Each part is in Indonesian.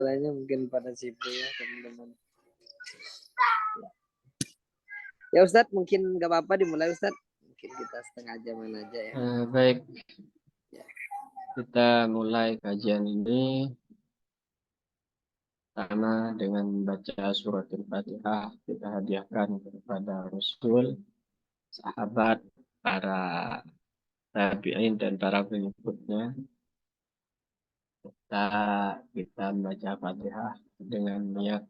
lainnya mungkin pada sibuk ya teman-teman. Ya Ustadz, mungkin nggak apa-apa dimulai Ustadz. Mungkin kita setengah jaman aja ya. Baik, kita mulai kajian ini pertama dengan membaca surat Al-Fatihah. Kita hadiahkan kepada Rasul, sahabat, para tabi'in dan para pengikutnya. Kita membaca Fatihah dengan niat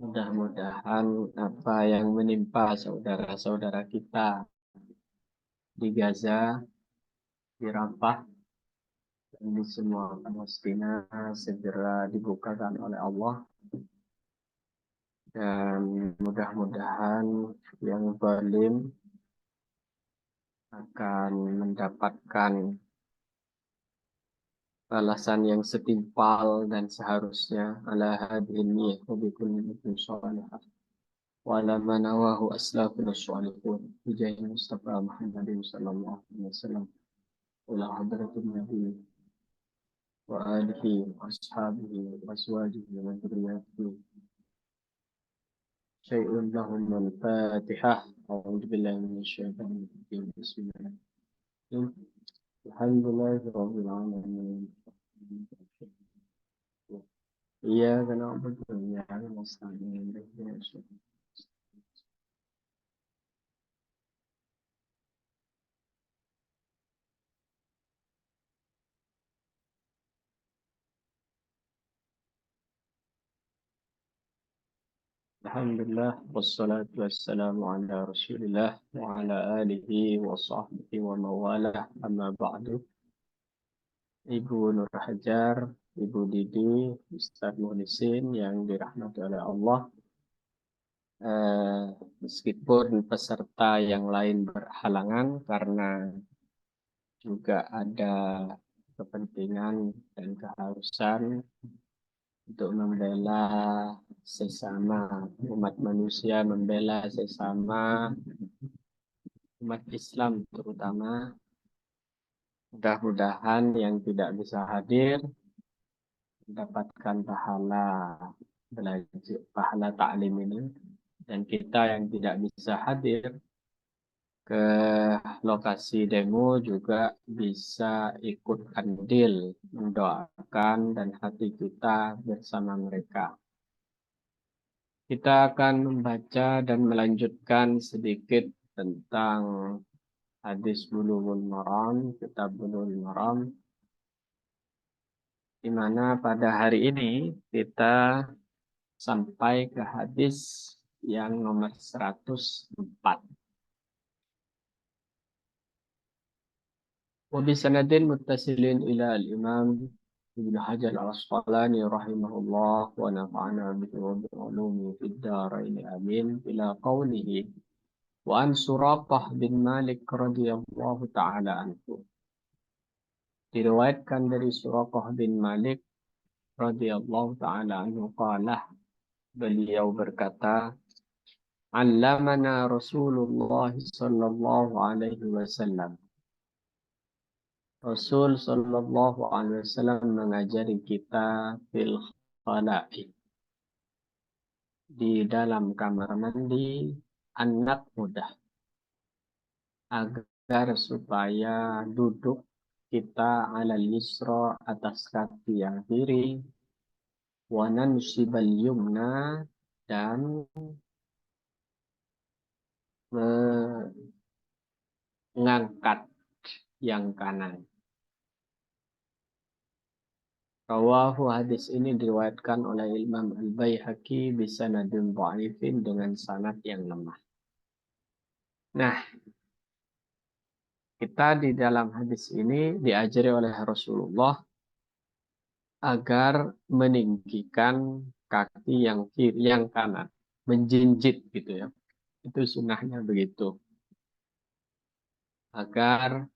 mudah-mudahan apa yang menimpa saudara-saudara kita di Gaza, di Rafah, dan di semua Palestina segera dibukakan oleh Allah. Dan mudah-mudahan yang zalim akan mendapatkan balasan yang setimpal dan seharusnya ala hadhihi wa bi kulli salihah wa ala man awahu aslafun salihun bi jahi Mustafa Muhammadin sallallahu alaihi wasallam ila hadratin nabi wa alihi wa ashabihi wa azwajihi wa dzurriyyatihi syai'un lahum al-fatihah. A'udzu billahi minasy syaithanir rajim. Bismillahirrahmanirrahim. Alhamdulillahirabbil alamin. إياك نعبد وإياك نستعين اهدنا الصراط. Alhamdulillah wassalatu wassalamu ala Rasulillah wa ala alihi wa sahbihi wa mawalah, amma ba'du. Ibu Nur Hajar, Ibu Didi, Ustaz Muhlisin yang dirahmati oleh Allah. Meskipun peserta yang lain berhalangan karena juga ada kepentingan dan keharusan untuk membela sesama umat manusia, membela sesama umat Islam terutama. Mudah-mudahan yang tidak bisa hadir mendapatkan pahala ta'lim ini, dan kita yang tidak bisa hadir ke lokasi demo juga bisa ikut andil mendoakan dan hati kita bersama mereka. Kita akan membaca dan melanjutkan sedikit tentang hadis Bulughul Maram, kitab Bulughul Maram, di mana pada hari ini kita sampai ke hadis yang nomor 104. وبسند متصل إلى الإمام ابن حجر العسقلاني رحمه الله ونفعنا به وبعلومه في الدارين آمين إلى قوله وعن سراقة bin Malik radhiyallahu ta'ala anhu. Diriwayatkan dari Suraqah bin Malik radhiyallahu ta'ala anhu qala, beliau berkata, allamana Rasulullah sallallahu alaihi wasallam. Rasul sallallahu alaihi wasallam mengajari kita fil khala'i, di dalam kamar mandi, anak mudah, agar supaya duduk kita ala yusra, atas kaki yang kiri, wa nansibal yumna, dan mengangkat yang kanan. Rawahu, hadis ini diriwayatkan oleh Imam Al-Baihaqi bisanadin dha'ifin, dengan sanad yang lemah. Nah, kita di dalam hadis ini diajari oleh Rasulullah agar meninggikan kaki yang kiri, yang kanan, menjinjit gitu ya. Itu sunnahnya begitu. Agar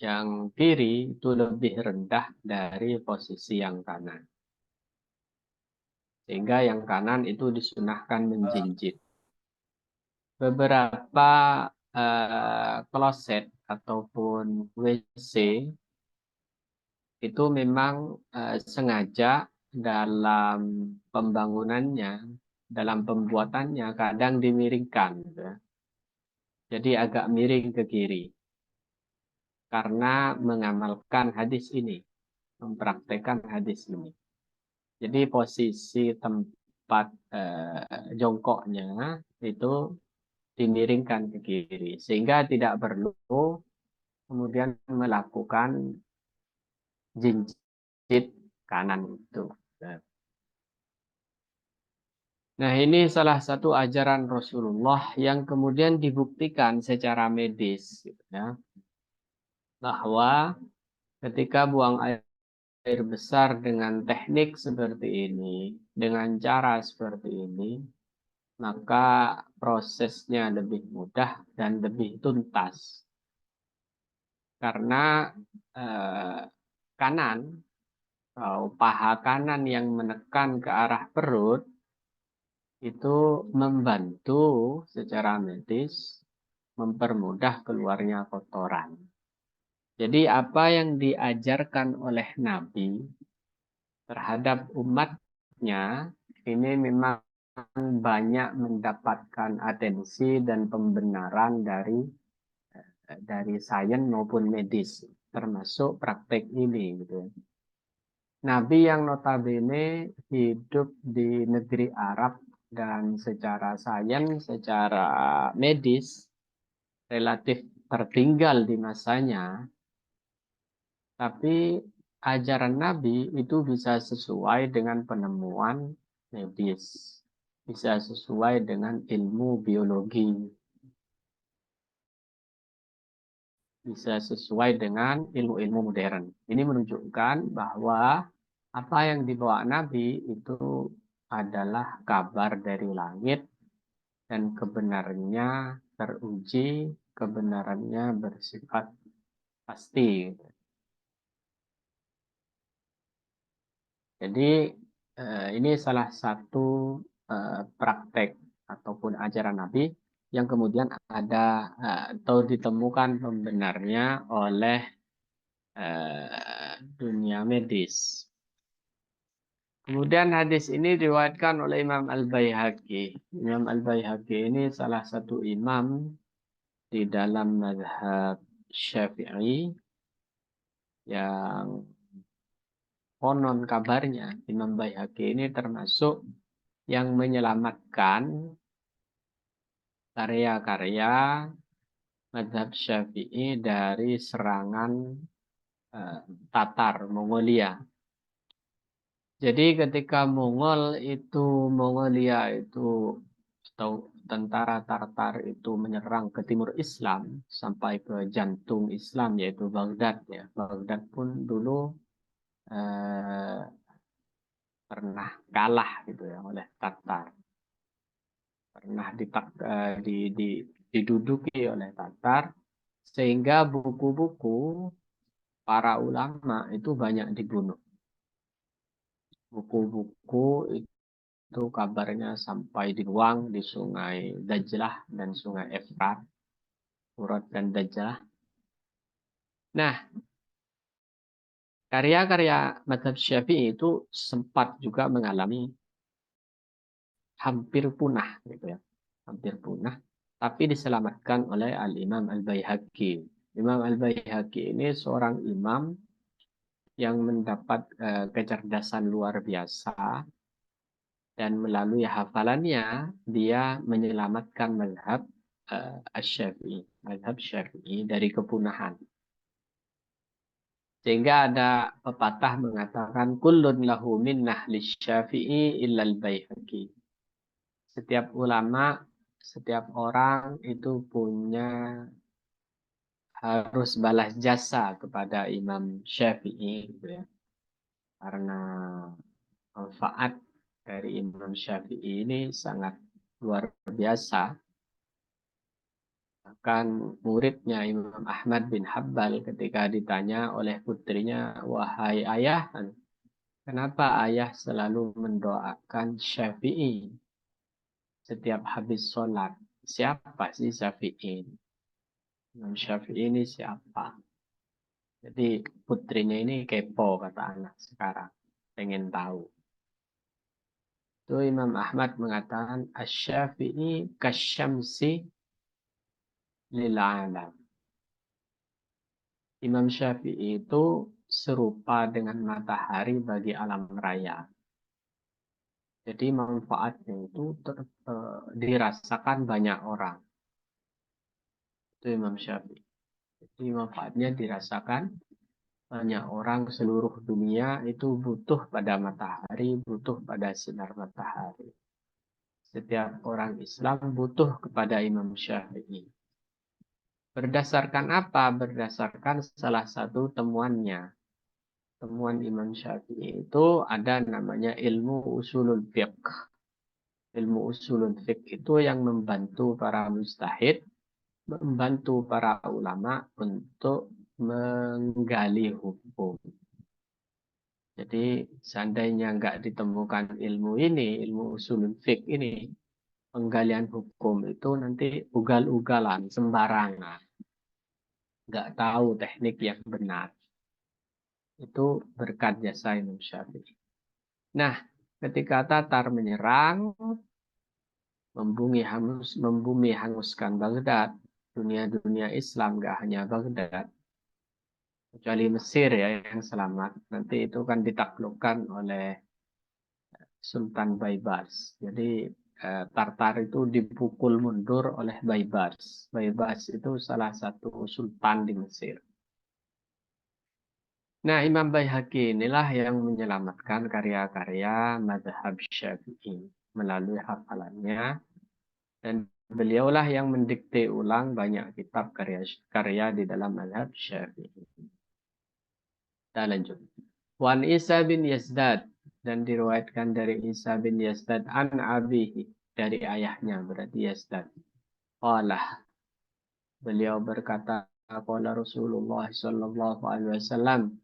yang kiri itu lebih rendah dari posisi yang kanan. Sehingga yang kanan itu disunahkan menjinjit. Beberapa kloset ataupun WC itu memang sengaja dalam pembangunannya, dalam pembuatannya kadang dimiringkan, gitu ya. Jadi agak miring ke kiri karena mengamalkan hadis ini, mempraktekkan hadis ini. Jadi posisi tempat jongkoknya itu dimiringkan ke kiri sehingga tidak perlu kemudian melakukan jinjit kanan itu. Nah, ini salah satu ajaran Rasulullah yang kemudian dibuktikan secara medis, gitu ya, bahwa ketika buang air besar dengan teknik seperti ini, dengan cara seperti ini, maka prosesnya lebih mudah dan lebih tuntas. Karena kanan, atau paha kanan yang menekan ke arah perut, itu membantu secara medis mempermudah keluarnya kotoran. Jadi apa yang diajarkan oleh Nabi terhadap umatnya ini memang banyak mendapatkan atensi dan pembenaran dari sains maupun medis, termasuk praktek ini, gitu. Nabi yang notabene hidup di negeri Arab dan secara sains, secara medis relatif tertinggal di masanya, tapi ajaran Nabi itu bisa sesuai dengan penemuan medis, bisa sesuai dengan ilmu biologi, bisa sesuai dengan ilmu-ilmu modern. Ini menunjukkan bahwa apa yang dibawa Nabi itu adalah kabar dari langit dan kebenarannya teruji, kebenarannya bersifat pasti. Jadi ini salah satu praktek ataupun ajaran Nabi yang kemudian ada atau ditemukan pembenarnya oleh dunia medis. Kemudian hadis ini diriwayatkan oleh Imam Al-Baihaqi. Imam Al-Baihaqi ini salah satu imam di dalam mazhab Syafi'i yang konon kabarnya Imam Baihaqi ini termasuk yang menyelamatkan karya-karya mazhab Syafi'i dari serangan Tatar Mongolia. Jadi ketika Mongolia itu atau tentara Tartar itu menyerang ke timur Islam sampai ke jantung Islam yaitu Baghdad, ya. Baghdad pun dulu pernah kalah gitu ya oleh Tatar. Pernah diduduki oleh Tatar sehingga buku-buku para ulama itu banyak dibunuh. Buku-buku itu kabarnya sampai dibuang di sungai Dajlah dan sungai Efrat, Furat dan Dajlah. Nah, karya-karya mazhab Syafi'i itu sempat juga mengalami hampir punah, gitu ya, hampir punah, tapi diselamatkan oleh Al-Imam Al-Baihaqi. Imam Al-Baihaqi ini seorang imam yang mendapat kecerdasan luar biasa dan melalui hafalannya dia menyelamatkan mazhab Asy-Syafi'i, mazhab Syafi'i dari kepunahan. Sehingga ada pepatah mengatakan kullun lahu minnah lisy-Syafi'i illal Baihaqi. Setiap ulama, setiap orang itu punya harus balas jasa kepada Imam Syafi'i, gitu ya. Karena manfaat dari Imam Syafi'i ini sangat luar biasa. Bahkan muridnya Imam Ahmad bin Hambal ketika ditanya oleh putrinya, wahai ayah, kenapa ayah selalu mendoakan Syafi'i setiap habis sholat? Siapa sih Syafi'i? Imam Syafi'i ini siapa? Jadi putrinya ini kepo, kata anak sekarang, pengen tahu. Itu Imam Ahmad mengatakan Asy-Syafi'i kasyamsi lil alam. Imam Syafi'i itu serupa dengan matahari bagi alam raya. Jadi manfaatnya itu dirasakan banyak orang. Itu Imam Syafi'i. Jadi manfaatnya dirasakan banyak orang seluruh dunia itu butuh pada matahari, butuh pada sinar matahari. Setiap orang Islam butuh kepada Imam Syafi'i. Berdasarkan apa? Berdasarkan salah satu temuannya. Temuan Imam Syafi'i itu ada namanya ilmu usulul fiqh. Ilmu usulul fiqh itu yang membantu para mujtahid, membantu para ulama untuk menggali hukum. Jadi seandainya nggak ditemukan ilmu ini, ilmu usulul fiqh ini, penggalian hukum itu nanti ugal-ugalan, sembarangan. Nggak tahu teknik yang benar. Itu berkat jasa Imam Syafi'i. Nah, ketika Tatar menyerang, membumi hanguskan Baghdad, dunia-dunia Islam nggak hanya Baghdad, kecuali Mesir ya yang selamat. Nanti itu kan ditaklukkan oleh Sultan Baybars. Jadi Tartar itu dipukul mundur oleh Baybars. Baybars itu salah satu sultan di Mesir. Nah, Imam Baihaqi inilah yang menyelamatkan karya-karya mazhab Syafi'i melalui hafalannya, dan beliaulah yang mendikte ulang banyak kitab karya di dalam mazhab Syafi'i. Kita lanjut. Wan Isa bin Yazdad, dan diriwayatkan dari Isa bin Yazdad an abihi, dari ayahnya berarti Yazdad. Qala, beliau berkata, qala Rasulullah sallallahu alaihi wasallam,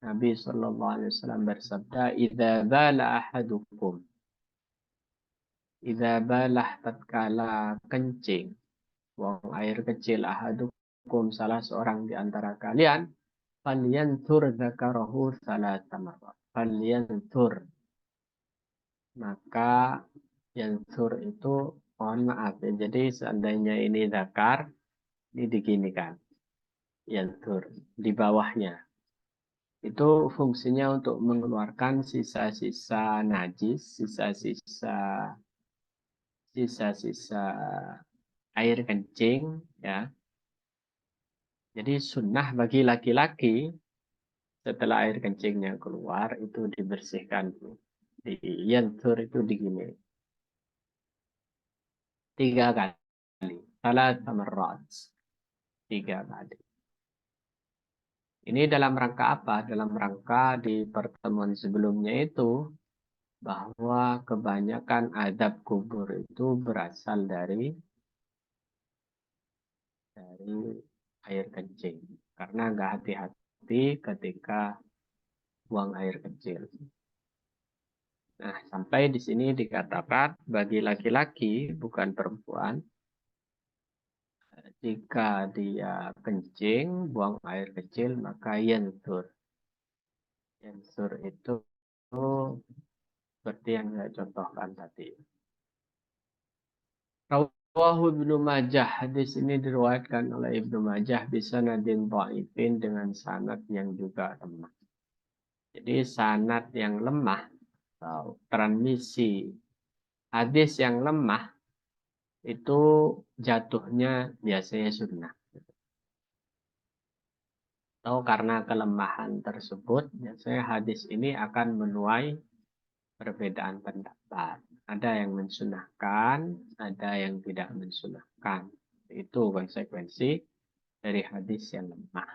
Nabi sallallahu alaihi wasallam bersabda, "Idza bala ahadukum." Idza balah tatkala kencing, buang air kecil, ahadukum salah seorang di antara kalian, falyanthur dzakarahu thalatha marrat. Falyanthur, maka yanthur itu mohon maaf ya. Jadi seandainya ini zakar, ini diginikan. Yanthur di bawahnya. Itu fungsinya untuk mengeluarkan sisa-sisa najis, sisa-sisa air kencing ya. Jadi sunnah bagi laki-laki setelah air kencingnya keluar itu dibersihkan. Di yantur itu digini. 3 kali. Salat marrat. 3 kali. Ini dalam rangka apa? Dalam rangka di pertemuan sebelumnya itu bahwa kebanyakan adab kubur itu berasal dari air kencing. Karena nggak hati-hati ketika buang air kecil. Nah, sampai di sini dikatakan bagi laki-laki bukan perempuan, jika dia kencing, buang air kecil, maka yansur. Yansur itu seperti yang saya contohkan tadi. Rawahu Ibnu Majah. Hadis ini diriwayatkan oleh Ibnu Majah bisa nadin dhaifin dengan sanad yang juga lemah. Jadi sanad yang lemah atau transmisi hadis yang lemah itu jatuhnya biasanya sunnah. Atau karena kelemahan tersebut, biasanya hadis ini akan menuai perbedaan pendapat. Ada yang mensunahkan, ada yang tidak mensunahkan. Itu konsekuensi dari hadis yang lemah.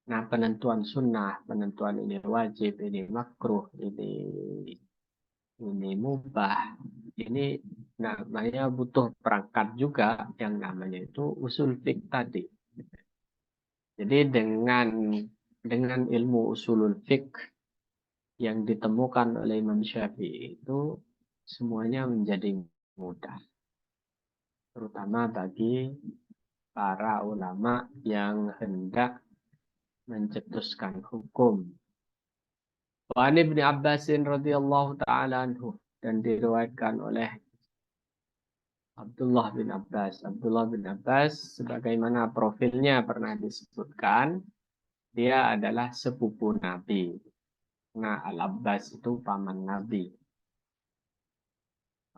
Nah, penentuan sunnah, penentuan ini wajib, ini makruh, ini mubah, ini namanya butuh perangkat juga yang namanya itu usul fiqh tadi. Jadi dengan ilmu usulul fiqh yang ditemukan oleh Imam Syafi'i itu semuanya menjadi mudah. Terutama bagi para ulama yang hendak mencetuskan hukum. Wa an Ibnu Abbas radhiyallahu taala anhu, dan diriwayatkan oleh Abdullah bin Abbas. Abdullah bin Abbas, sebagaimana profilnya pernah disebutkan, dia adalah sepupu Nabi. Nah, Al-Abbas itu paman Nabi.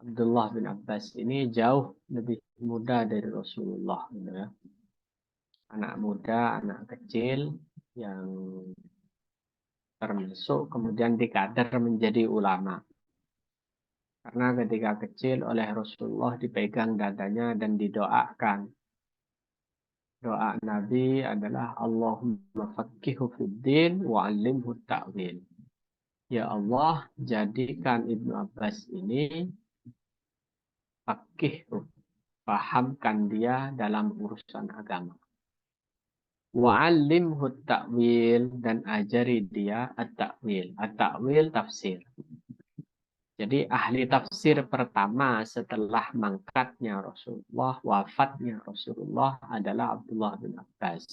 Abdullah bin Abbas ini jauh lebih muda dari Rasulullah. Gitu ya. Anak muda, anak kecil yang termasuk kemudian dikader menjadi ulama. Karena ketika kecil oleh Rasulullah dipegang dadanya dan didoakan. Doa Nabi adalah Allahumma faqihu fiddin wa'allimhu ta'wil. Ya Allah, jadikan Ibnu Abbas ini faqih, pahamkan dia dalam urusan agama. Wa'allimhu ta'wil, dan ajari dia at-ta'wil. At-ta'wil tafsir. Jadi ahli tafsir pertama setelah mangkatnya Rasulullah, wafatnya Rasulullah adalah Abdullah bin Abbas.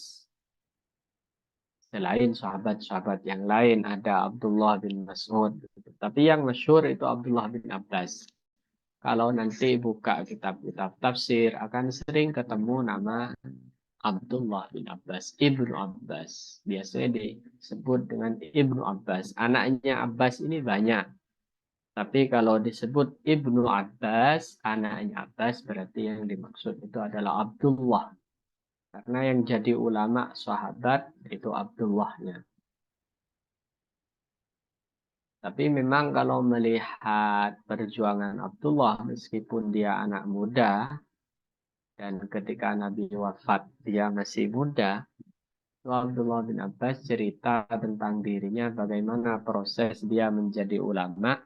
Selain sahabat-sahabat yang lain ada Abdullah bin Mas'ud. Tapi yang masyhur itu Abdullah bin Abbas. Kalau nanti buka kitab-kitab tafsir akan sering ketemu nama Abdullah bin Abbas, Ibnu Abbas. Biasanya disebut dengan Ibnu Abbas. Anaknya Abbas ini banyak. Tapi kalau disebut Ibnu Abbas, anaknya Abbas, berarti yang dimaksud itu adalah Abdullah. Karena yang jadi ulama sahabat itu Abdullahnya. Tapi memang kalau melihat perjuangan Abdullah, meskipun dia anak muda, dan ketika Nabi wafat dia masih muda, Abdullah bin Abbas cerita tentang dirinya, bagaimana proses dia menjadi ulama,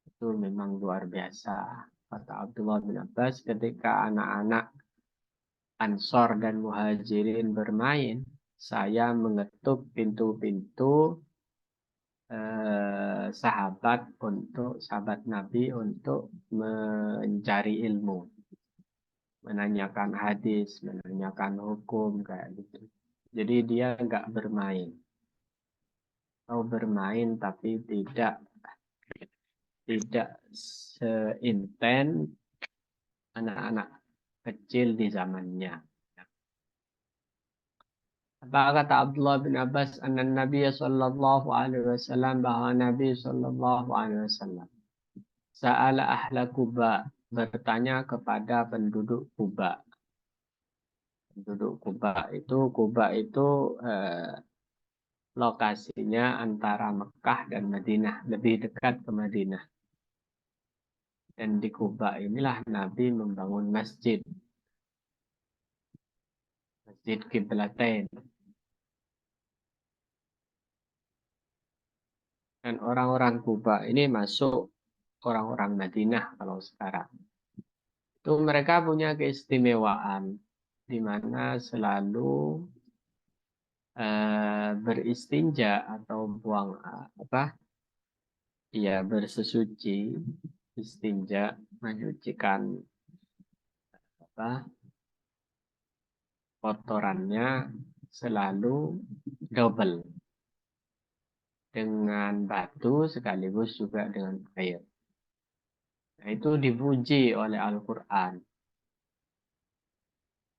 itu memang luar biasa. Kata Abdullah bin Abbas, ketika anak-anak Ansor dan Muhajirin bermain, saya mengetuk pintu-pintu sahabat Nabi untuk mencari ilmu, menanyakan hadis, menanyakan hukum kayak gitu. Jadi dia nggak bermain, atau bermain tapi tidak seintens anak-anak kecil di zamannya. Apa kata Abdullah bin Abbas, anna Nabi sallallahu alaihi wasallam, bahwa Nabi sallallahu alaihi wasallam sa'ala ahla Kuba, bertanya kepada penduduk Kuba. Penduduk Kuba itu lokasinya antara Mekah dan Madinah, lebih dekat ke Madinah. Dan di Kuba inilah Nabi membangun masjid. Masjid Qiblatain. Dan orang-orang Kuba ini masuk orang-orang Madinah kalau sekarang. Itu mereka punya keistimewaan di mana selalu beristinja atau buang bersesuci, istinja, menyucikan kotorannya selalu double, dengan batu sekaligus juga dengan air. Nah, itu dipuji oleh Al-Quran.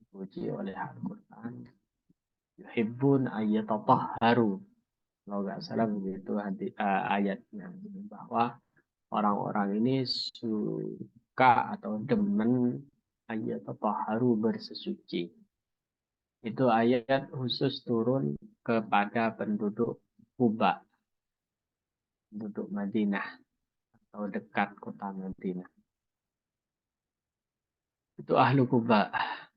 Dipuji oleh Al-Quran. Yuhibbun ayyatatahharu. Kalau nggak salah begitu ayatnya. Bahwa orang-orang ini suka atau demen ayyatatahharu, bersesuci. Itu ayat khusus turun kepada penduduk Kuba. Penduduk Madinah. Atau dekat kota Madinah. Itu ahlu Kuba.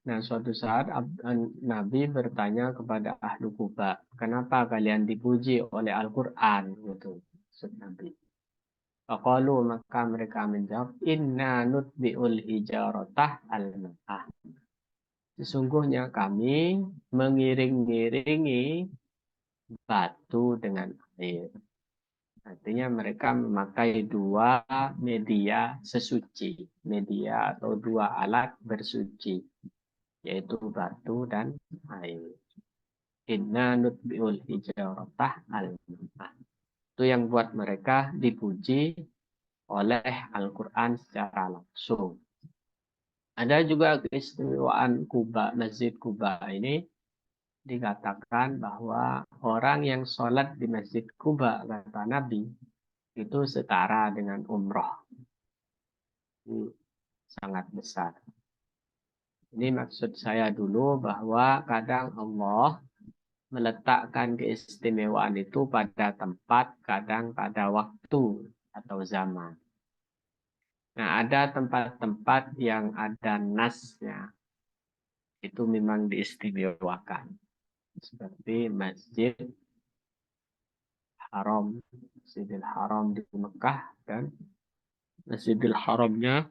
Nah, suatu saat Nabi bertanya kepada ahlu Kuba, kenapa kalian dipuji oleh Al-Quran? Gitu, maksud Nabi. Faqalu, maka mereka menjawab, inna nutbi'ul hijaratah al-ma'ah. Sesungguhnya kami mengiring-iringi batu dengan air. Artinya mereka memakai dua media sesuci, media atau dua alat bersuci, yaitu batu dan air. Inna nutbi'ul hijaratah al-ma'ah. Itu yang buat mereka dipuji oleh Al-Quran secara langsung. Ada juga keistimewaan Kuba, Masjid Kuba ini dikatakan bahwa orang yang sholat di Masjid Kuba, kata Nabi, itu setara dengan umroh. Ini sangat besar. Ini maksud saya dulu bahwa kadang Allah meletakkan keistimewaan itu pada tempat, kadang pada waktu atau zaman. Nah, ada tempat-tempat yang ada nasnya, itu memang diistimewakan. Seperti Masjidil Haram di Mekah dan Masjidil Haramnya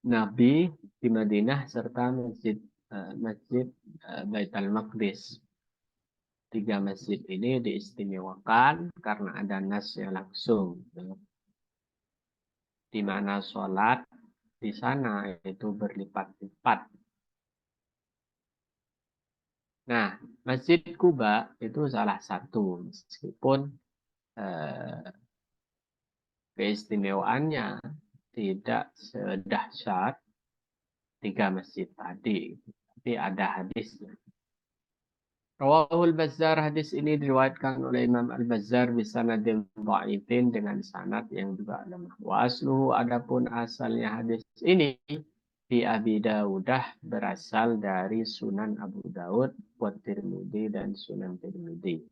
Nabi di Madinah serta Masjid Baitul Maqdis. 3 masjid ini diistimewakan karena ada nasnya langsung, di mana sholat di sana itu berlipat-lipat. Nah, Masjid Kuba itu salah satu, meskipun keistimewaannya tidak sedahsyat 3 masjid tadi, tapi ada hadisnya. Rawahul Bazzar, hadis ini diriwayatkan oleh Imam Al-Bazzar bisanadin dha'ifin, dengan sanad yang juga lemah. Wa asluhu, adapun asalnya hadis ini di Abi Dawudah, berasal dari Sunan Abu Daud, wa Tirmidzi, dan Sunan Tirmidzi.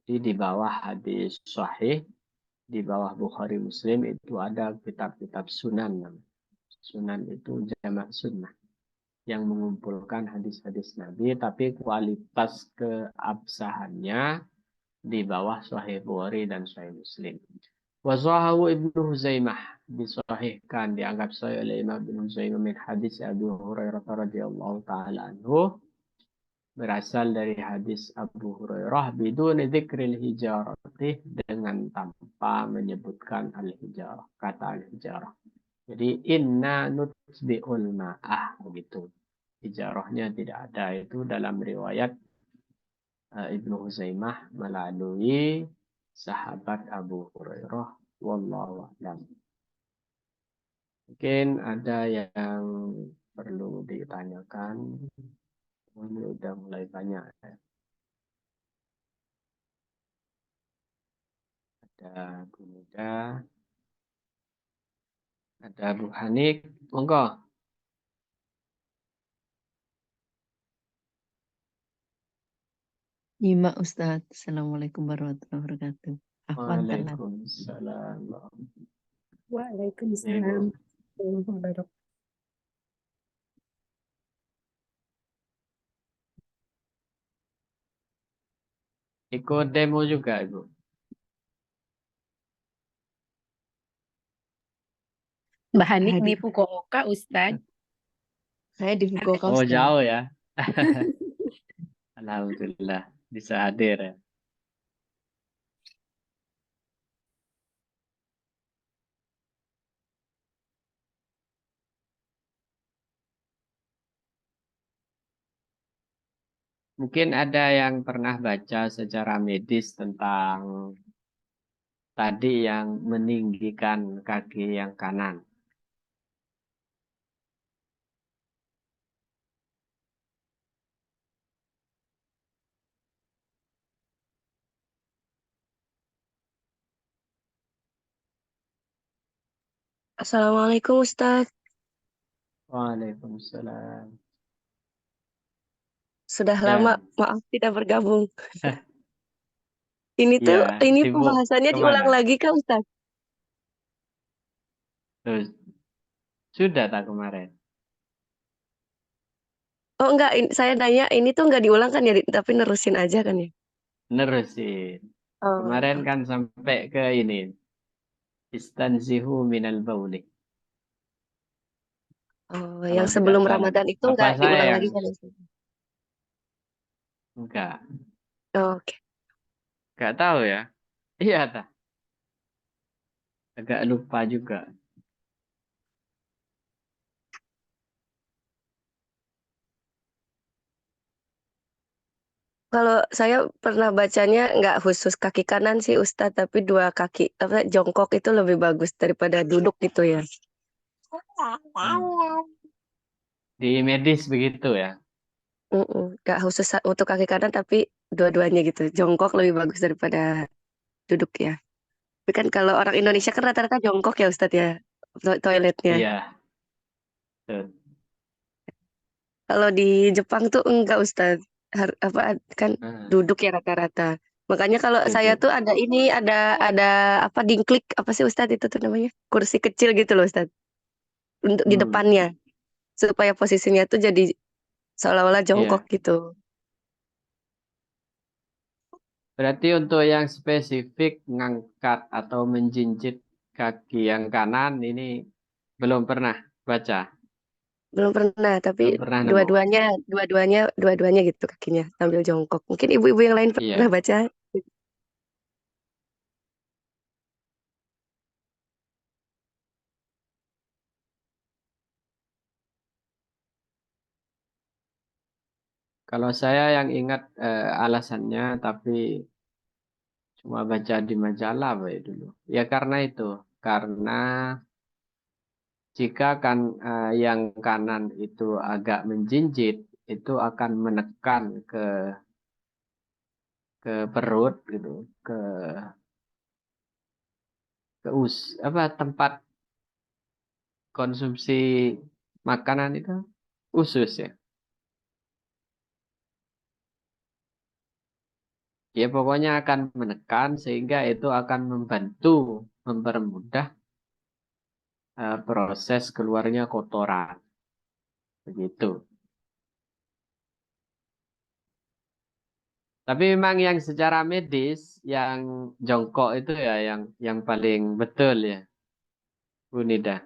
Jadi di bawah hadis sahih, di bawah Bukhari Muslim itu ada kitab-kitab sunan. Sunan itu jamak sunnah, yang mengumpulkan hadis-hadis Nabi, tapi kualitas keabsahannya di bawah Sahih Bukhari dan Sahih Muslim. Wasahahu Ibnu Huzaimah, disahihkan, dianggap sahih oleh Imam Ibnu Huzaimah min hadis Abu Hurairah radhiyallahu taala anhu, berasal dari hadis Abu Hurairah bidun dzikril hijarati, dengan tanpa menyebutkan al-hijarah, kata al-hijarah. Jadi inna nutbi'ul ma'ah, begitu. Hijarahnya tidak ada, itu dalam riwayat Ibnu Huzaimah melalui sahabat Abu Hurairah, wallahu a'lam. Mungkin ada yang perlu ditanyakan. Ini udah mulai banyak ya. Ada Bu Muda, ada Bu Hanik, monggo. Iya, Ustadz. Assalamualaikum warahmatullahi wabarakatuh. Afwan telat. Waalaikumsalam. Waalaikumsalam. Ikut demo juga, Ibu. Mbak Hanik di Hadir. Fukuoka, Ustadz. Saya di Fukuoka, Oh, Ustadz. jauh ya. Alhamdulillah bisa hadir ya. Mungkin ada yang pernah baca secara medis tentang tadi yang meninggikan kaki yang kanan. Assalamualaikum Ustadz. Waalaikumsalam. Sudah Ya, lama, maaf tidak bergabung. Ini ya, sibuk pembahasannya diulang kemana? lagi Kak Ustadz? Terus, sudah tak kemarin? Oh enggak, saya nanya ini tuh enggak diulang kan ya, tapi nerusin aja kan ya? Nerusin. Oh, Kemarin oke. kan sampai ke ini. Istanzihu minal bauli. Oh, Kalau yang tidak sebelum salah. Ramadan itu Apa enggak saya diulang yang lagi kan Ustadz? enggak? Oh, oke. Enggak tahu ya. Iya, tak. Agak lupa juga. Kalau saya pernah bacanya nggak khusus kaki kanan sih Ustadz, tapi dua kaki apa jongkok itu lebih bagus daripada duduk gitu ya. Di medis begitu ya. Nggak khusus untuk kaki kanan tapi dua-duanya gitu. Jongkok lebih bagus daripada duduk ya. Tapi kan kalau orang Indonesia kan rata-rata jongkok ya Ustadz ya, toiletnya. Iya, betul. Kalau di Jepang tuh enggak Ustadz. Apa kan Nah, duduk ya rata-rata. Makanya kalau saya duduk. tuh ada ini ada apa dingklik apa sih Ustadz itu tuh namanya? Kursi kecil gitu loh Ustadz. Untuk di Hmm, depannya supaya posisinya tuh jadi seolah-olah jongkok iya. gitu. Berarti untuk yang spesifik ngangkat atau menjinjit kaki yang kanan ini belum pernah baca, Belum pernah, tapi belum pernah nemu. dua-duanya gitu kakinya sambil jongkok. Mungkin ibu-ibu yang lain pernah Iya. baca. Kalau saya yang ingat alasannya, tapi cuma baca di majalah baik dulu. Ya karena itu, karena jika kan yang kanan itu agak menjinjit, itu akan menekan ke perut gitu, ke apa tempat konsumsi makanan itu usus ya. Ya pokoknya akan menekan sehingga itu akan membantu mempermudah proses keluarnya kotoran. Begitu. Tapi memang yang secara medis yang jongkok itu ya yang paling betul ya, Bu Nida.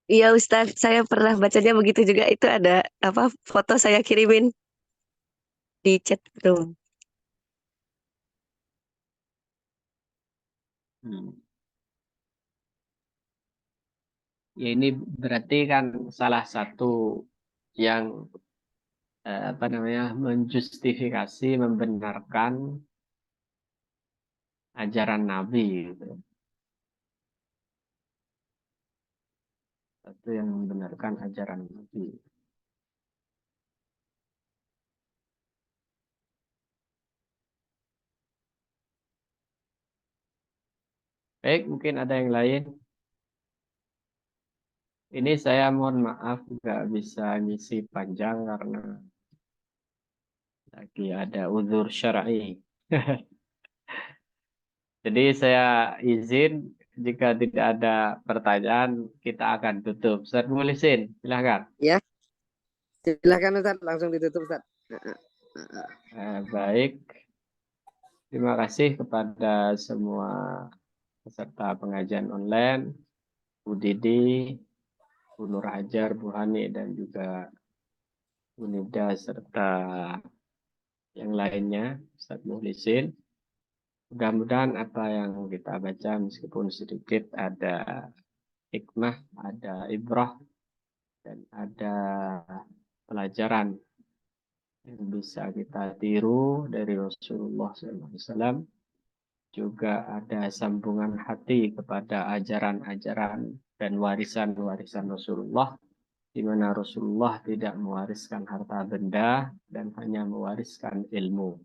Iya Ustadz, saya pernah bacanya begitu juga. Itu ada apa foto saya kirimin di chat room. Hmm. Ya ini berarti kan salah satu yang apa namanya menjustifikasi membenarkan ajaran Nabi gitu. Satu yang membenarkan ajaran Nabi. Baik, mungkin ada yang lain. Ini saya mohon maaf nggak bisa ngisi panjang karena lagi ada uzur syar'i. Jadi saya izin jika tidak ada pertanyaan kita akan tutup. Ustaz Mulisin, silahkan. Ya, silakan Ustaz, langsung ditutup Ustaz. Baik, terima kasih kepada semua peserta pengajian online, Bu Didi, Bu Nur Hajar, Bu Hani, dan juga Bu Nida, serta yang lainnya, Ustaz Muhlisin. Mudah-mudahan apa yang kita baca meskipun sedikit ada hikmah, ada ibrah, dan ada pelajaran yang bisa kita tiru dari Rasulullah SAW. Juga ada sambungan hati kepada ajaran-ajaran dan warisan-warisan Rasulullah, di mana Rasulullah tidak mewariskan harta benda dan hanya mewariskan ilmu.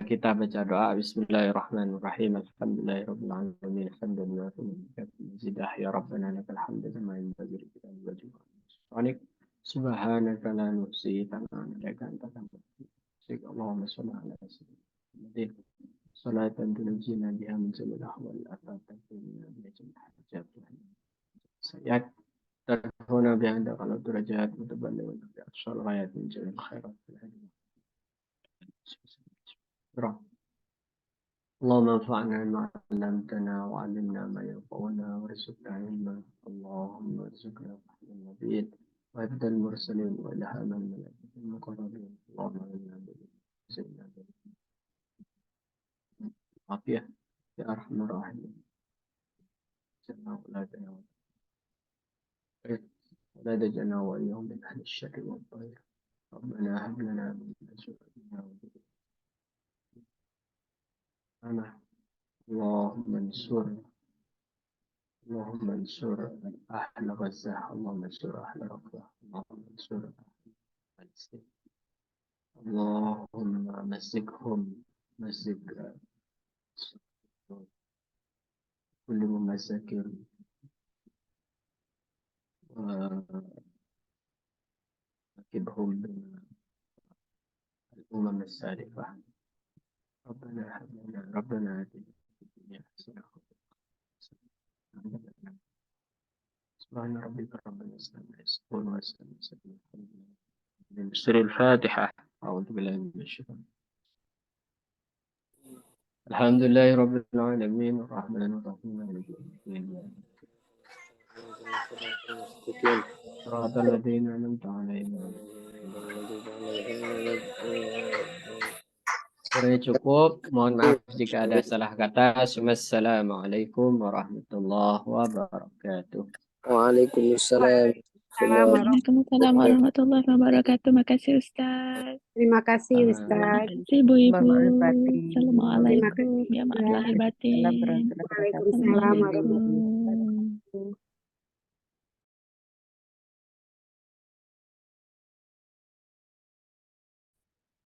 Kita baca doa Bismillahirrahmanirrahim. Alhamdulillahirabbil alamin. Alhamdulillah zidah ya rabbana lakal hamdu kama yanbaghi li jalali wajhik. Subhanaka la nuhsi thanan 'alaika anta kama Allahumma shalli ala sayyidina salatan tunajjina biha min jami'il ahwal al-afat wa biha jami'al hajat sayyat tarfuna biha inda qalb derajat mutaballigh bi aqsal ghayat min jami'il khairat fil hayat. اللهم انفعنا بما علمتنا وعلمنا ما ينفعنا وارزقنا علما. اللهم ارزقنا فهم النبيين وعد المرسلين والهام الملائكة المقربين. اللهم انا بسيدنا عافية يا ارحم الراحمين. أولادنا ولا تجعلنا وإياهم من أهل الشر والضير ربنا هب لنا من أزواجنا وذرياتنا اللهم انصر أهل غزة، اللهم انصر أهل رفح، اللهم انصر أهل فلسطين، اللهم مزقهم مزق كل ممزق وركبهم من الأمم السالفة. ربنا هب لنا ربنا آتنا في الدنيا حسنة سبحان ربك رب العزة عما يصفون وسلام من سر الفاتحة. أعوذ بالله من الشيطان. الحمد لله رب العالمين الرحمن الرحيم مالك يوم الدين صراط الذين أنعمت عليهم. Kiranya cukup. Mohon maaf jika ada salah kata. Wassalamualaikum warahmatullahi wabarakatuh. Waalaikumsalam. Waalaikumsalam warahmatullahi wabarakatuh. Makasih Ustaz. Terima kasih Amin. Ustaz. Makasih Ibu-Ibu. Mohon maaf batin. Assalamualaikum. Ya maaf lahir batin. Waalaikumsalam warahmatullahi Assalamualaikum.